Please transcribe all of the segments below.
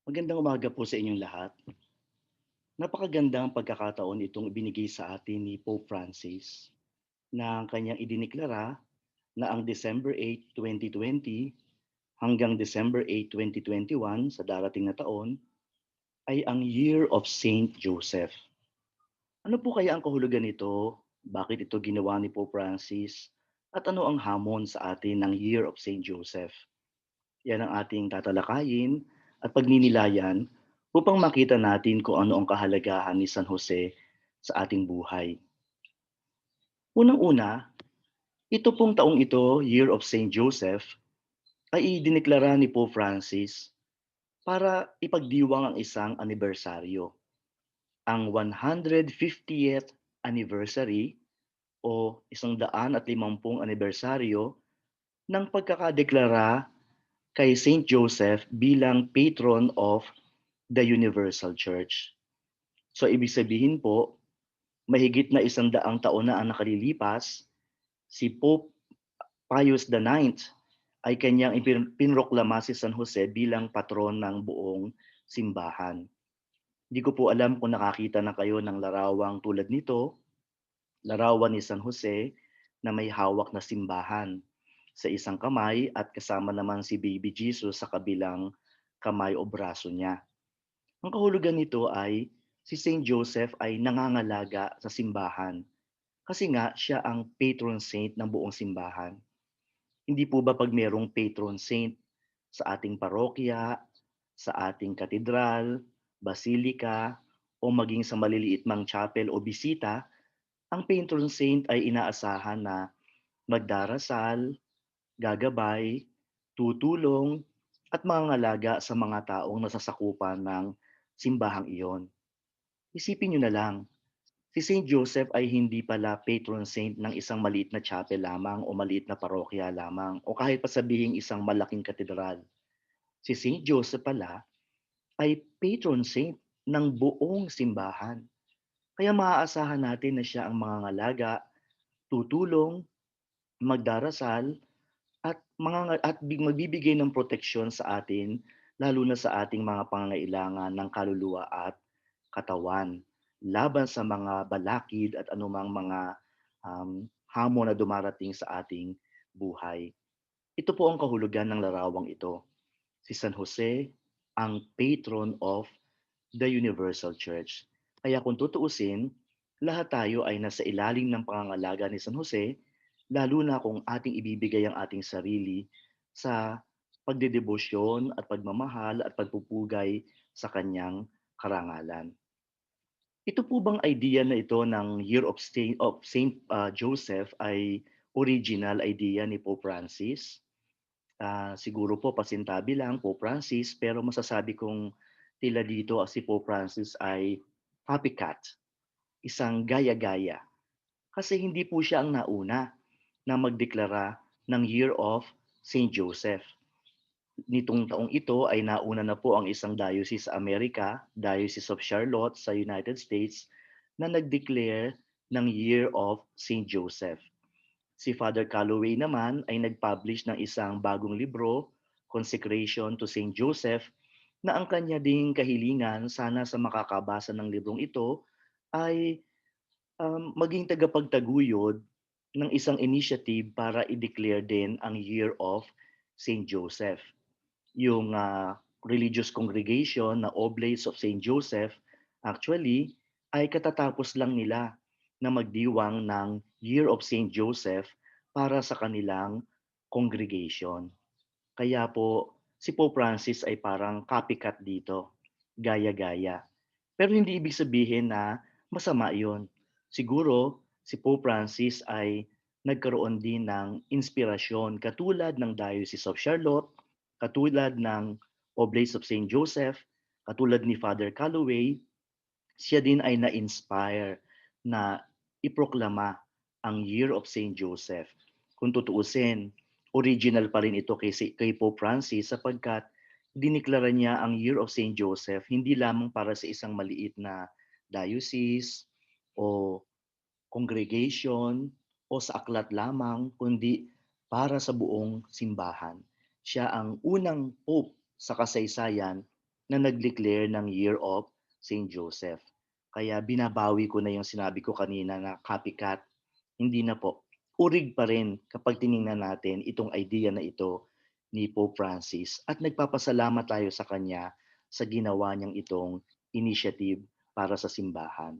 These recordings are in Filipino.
Magandang umaga po sa inyong lahat. Napakagandang pagkakataon itong ibinigay sa atin ni Pope Francis na ang kanyang idiniklara na ang December 8, 2020 hanggang December 8, 2021 sa darating na taon ay ang Year of Saint Joseph. Ano po kaya ang kahulugan nito? Bakit ito ginawa ni Pope Francis? At ano ang hamon sa atin ng Year of Saint Joseph? Yan ang ating tatalakayin at pagninilayan upang makita natin kung ano ang kahalagahan ni San Jose sa ating buhay. Unang-una, ito pong taong ito, Year of Saint Joseph, ay idineklara ni Pope Francis para ipagdiwang ang isang anibersaryo, ang 150th anniversary o 150 anibersaryo ng pagkakadeklara kay Saint Joseph bilang patron of the Universal Church. So ibig sabihin po, mahigit na 100 taon na ang nakalilipas, si Pope Pius IX ay kanyang pinroklama si San Jose bilang patron ng buong simbahan. Hindi ko po alam kung nakakita na kayo ng larawang tulad nito, larawan ni San Jose na may hawak na simbahan sa isang kamay at kasama naman si Baby Jesus sa kabilang kamay o braso niya. Ang kahulugan nito ay si Saint Joseph ay nangangalaga sa simbahan kasi nga siya ang patron saint ng buong simbahan. Hindi po ba 'pag merong patron saint sa ating parokya, sa ating katedral, basilika, o maging sa maliliit mang chapel o bisita, ang patron saint ay inaasahan na magdarasal, gagabay, tutulong, at mangangalaga sa mga taong nasasakupan ng simbahang iyon. Isipin niyo na lang, si Saint Joseph ay hindi pala patron saint ng isang maliit na chapel lamang o maliit na parokya lamang o kahit pa sabihing isang malaking katedral. Si Saint Joseph pala ay patron saint ng buong simbahan. Kaya maaasahan natin na siya ang mangangalaga, tutulong, magdarasal, at magbibigay ng proteksyon sa atin lalo na sa ating mga pangangailangan ng kaluluwa at katawan laban sa mga balakid at anumang mga hamon na dumarating sa ating buhay. Ito po ang kahulugan ng larawang ito. Si San Jose ang patron of the Universal Church. Kaya kung tutuusin, lahat tayo ay nasa ilalim ng pangangalaga ni San Jose, lalo na kung ating ibibigay ang ating sarili sa pagdedebosyon at pagmamahal at pagpupugay sa kanyang karangalan. Ito po bang idea na ito ng Year of Saint Joseph ay original idea ni Pope Francis? Siguro po pasintabi lang Pope Francis, pero masasabi kong tila dito si Pope Francis ay copycat, isang gaya-gaya. Kasi hindi po siya ang nauna na magdeklara ng Year of Saint Joseph. Nitong taong ito ay nauna na po ang isang diocese sa Amerika, Diocese of Charlotte sa United States, na nag-declare ng Year of Saint Joseph. Si Father Calloway naman ay nag-publish ng isang bagong libro, Consecration to Saint Joseph, na ang kanya ding kahilingan sana sa makakabasa ng librong ito ay maging tagapagtaguyod ng isang initiative para i-declare din ang Year of Saint Joseph. Yung religious congregation na Oblates of Saint Joseph actually ay katatapos lang nila na magdiwang ng Year of Saint Joseph para sa kanilang congregation. Kaya po si Pope Francis ay parang copycat dito, gaya-gaya. Pero hindi ibig sabihin na masama yon. Siguro si Pope Francis ay nagkaroon din ng inspirasyon katulad ng Diocese of Charlotte, katulad ng Oblates of Saint Joseph, katulad ni Father Calloway, siya din ay na-inspire na iproklama ang Year of Saint Joseph. Kung tutuusin, original pa rin ito kay Pope Francis sapagkat diniklara niya ang Year of Saint Joseph hindi lamang para sa isang maliit na diocese o congregation o sa aklat lamang, kundi para sa buong simbahan. Siya ang unang pope sa kasaysayan na nag-declare ng Year of Saint Joseph. Kaya binabawi ko na yung sinabi ko kanina na copycat, hindi na po. Urig pa rin kapag tiningnan natin itong idea na ito ni Pope Francis at nagpapasalamat tayo sa kanya sa ginawa niyang itong initiative para sa simbahan.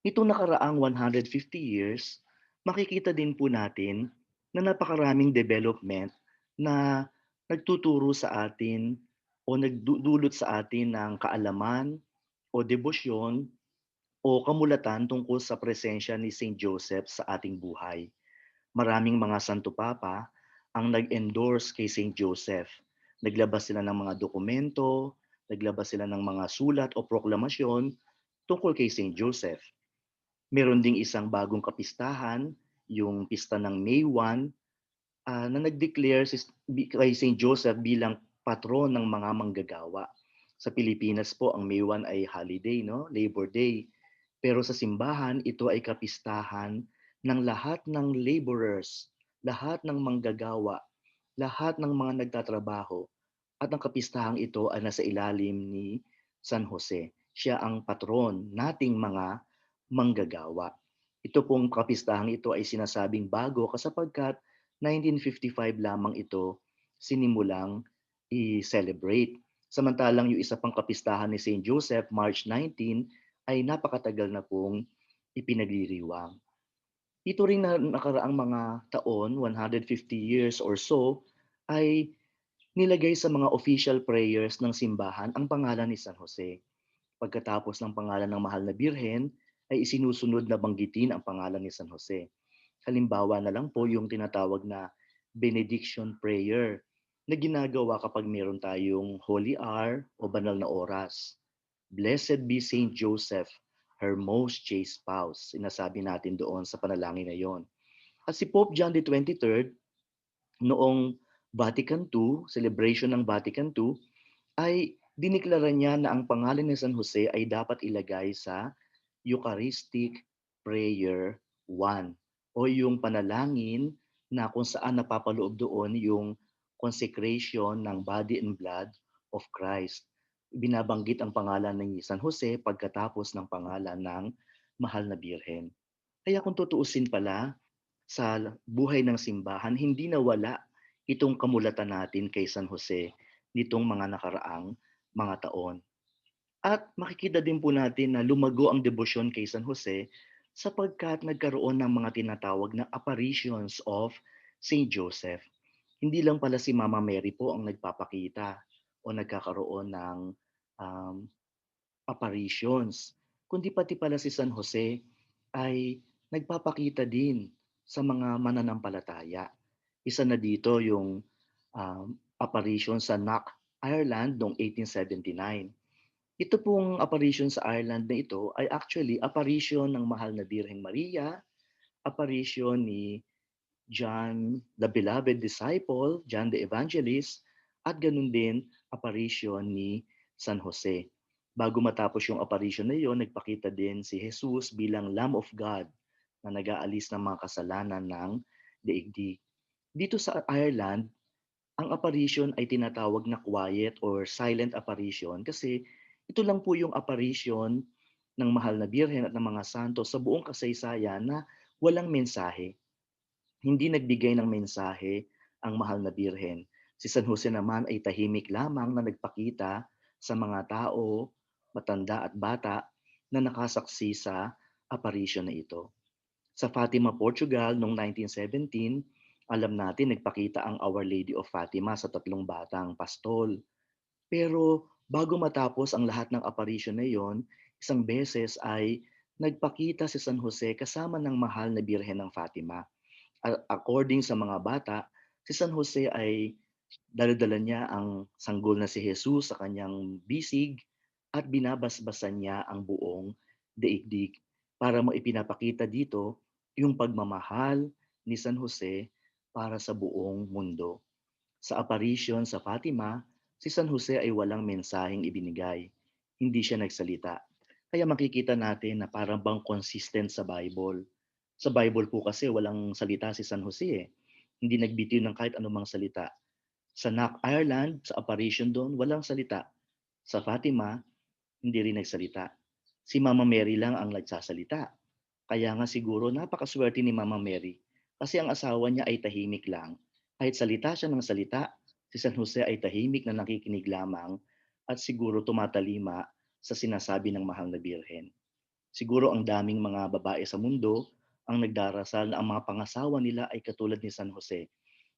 Nitong nakaraang 150 years, makikita din po natin na napakaraming development na nagtuturo sa atin o nagdudulot sa atin ng kaalaman o debosyon o kamulatan tungkol sa presensya ni Saint Joseph sa ating buhay. Maraming mga Santo Papa ang nag-endorse kay Saint Joseph. Naglabas sila ng mga dokumento, naglabas sila ng mga sulat o proklamasyon tungkol kay Saint Joseph. Meron ding isang bagong kapistahan, yung pista ng May 1, na nag-declare kay Saint Joseph bilang patron ng mga manggagawa. Sa Pilipinas po, ang May 1 ay holiday, no? Labor Day. Pero sa simbahan, ito ay kapistahan ng lahat ng laborers, lahat ng manggagawa, lahat ng mga nagtatrabaho. At ang kapistahang ito ay nasa ilalim ni San Jose. Siya ang patron nating mga manggagawa. Ito pong kapistahang ito ay sinasabing bago kasapagkat 1955 lamang ito sinimulang i-celebrate. Samantalang yung isa pang kapistahan ni Saint Joseph, March 19, ay napakatagal na pong ipinagliriwang. Ito rin na nakaraang mga taon, 150 years or so, ay nilagay sa mga official prayers ng simbahan ang pangalan ni San Jose. Pagkatapos ng pangalan ng Mahal na Birhen, ay isinusunod na banggitin ang pangalan ni San Jose. Halimbawa na lang po yung tinatawag na benediction prayer na ginagawa kapag meron tayong holy hour o banal na oras. Blessed be Saint Joseph, her most chaste spouse. Sinasabi natin doon sa panalangin na yon. At si Pope John the 23rd, noong Vatican II, celebration ng Vatican II, ay diniklara niya na ang pangalan ni San Jose ay dapat ilagay sa Eucharistic Prayer 1 o yung panalangin na kung saan napapaloob doon yung consecration ng body and blood of Christ. Binabanggit ang pangalan ni San Jose pagkatapos ng pangalan ng Mahal na Birhen. Kaya kung tutuusin pala, sa buhay ng simbahan, hindi nawala itong kamulatan natin kay San Jose nitong mga nakaraang mga taon. At makikita din po natin na lumago ang debosyon kay San Jose sapagkat nagkaroon ng mga tinatawag na apparitions of Saint Joseph. Hindi lang pala si Mama Mary po ang nagpapakita o nagkakaroon ng um, apparitions, kundi pati pala si San Jose ay nagpapakita din sa mga mananampalataya. Isa na dito yung um, apparition sa Knock, Ireland noong 1879. Ito pong apparition sa Ireland na ito ay actually apparition ng Mahal na Birheng Maria, apparition ni John the Beloved Disciple, John the Evangelist, at ganun din apparition ni San Jose. Bago matapos yung apparition na iyon, nagpakita din si Jesus bilang Lamb of God na nag-aalis ng mga kasalanan ng daigdig. Dito sa Ireland, ang apparition ay tinatawag na quiet or silent apparition kasi ito lang po yung apparition ng Mahal na Birhen at ng mga santo sa buong kasaysayan na walang mensahe. Hindi nagbigay ng mensahe ang Mahal na Birhen. Si San Jose naman ay tahimik lamang na nagpakita sa mga tao, matanda at bata na nakasaksi sa apparition na ito. Sa Fatima, Portugal noong 1917, alam natin nagpakita ang Our Lady of Fatima sa tatlong batang pastol. Pero bago matapos ang lahat ng apparition na iyon, isang beses ay nagpakita si San Jose kasama ng Mahal na Birhen ng Fatima. According sa mga bata, si San Jose ay dala niya ang sanggol na si Jesus sa kanyang bisig at binabasbasan niya ang buong daigdig para mo ipinapakita dito yung pagmamahal ni San Jose para sa buong mundo. Sa apparition sa Fatima, si San Jose ay walang mensaheng ibinigay. Hindi siya nagsalita. Kaya makikita natin na parang bang consistent sa Bible. Sa Bible po kasi walang salita si San Jose eh. Hindi nagbitiw ng kahit anumang salita. Sa Knock, Ireland, sa apparition doon, walang salita. Sa Fatima, hindi rin nagsalita. Si Mama Mary lang ang nagsasalita. Kaya nga siguro napakaswerte ni Mama Mary kasi ang asawa niya ay tahimik lang. Kahit salita siya ng salita, si San Jose ay tahimik na nakikinig lamang at siguro tumatalima sa sinasabi ng mahal na birhen. Siguro ang daming mga babae sa mundo ang nagdarasal na ang mga pangasawa nila ay katulad ni San Jose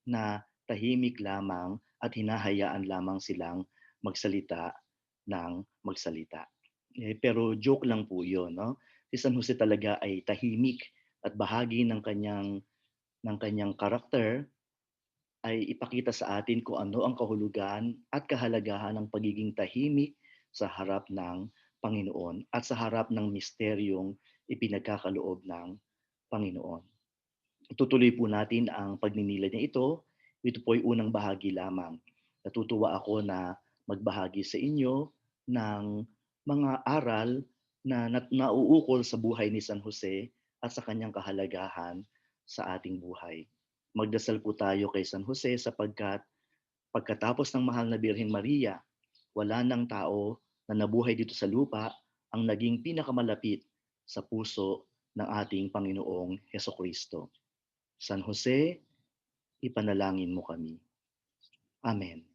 na tahimik lamang at hinahayaan lamang silang magsalita ng magsalita. Pero joke lang po yun. No? Si San Jose talaga ay tahimik at bahagi ng kanyang karakter ay ipakita sa atin kung ano ang kahulugan at kahalagahan ng pagiging tahimik sa harap ng Panginoon at sa harap ng misteryong ipinagkakaloob ng Panginoon. Itutuloy po natin ang pagninilay niya ito. Ito po ay unang bahagi lamang. Natutuwa ako na magbahagi sa inyo ng mga aral na nauukol sa buhay ni San Jose at sa kanyang kahalagahan sa ating buhay. Magdasal po tayo kay San Jose sapagkat pagkatapos ng mahal na Birheng Maria, wala ng tao na nabuhay dito sa lupa ang naging pinakamalapit sa puso ng ating Panginoong Hesukristo. San Jose, ipanalangin mo kami. Amen.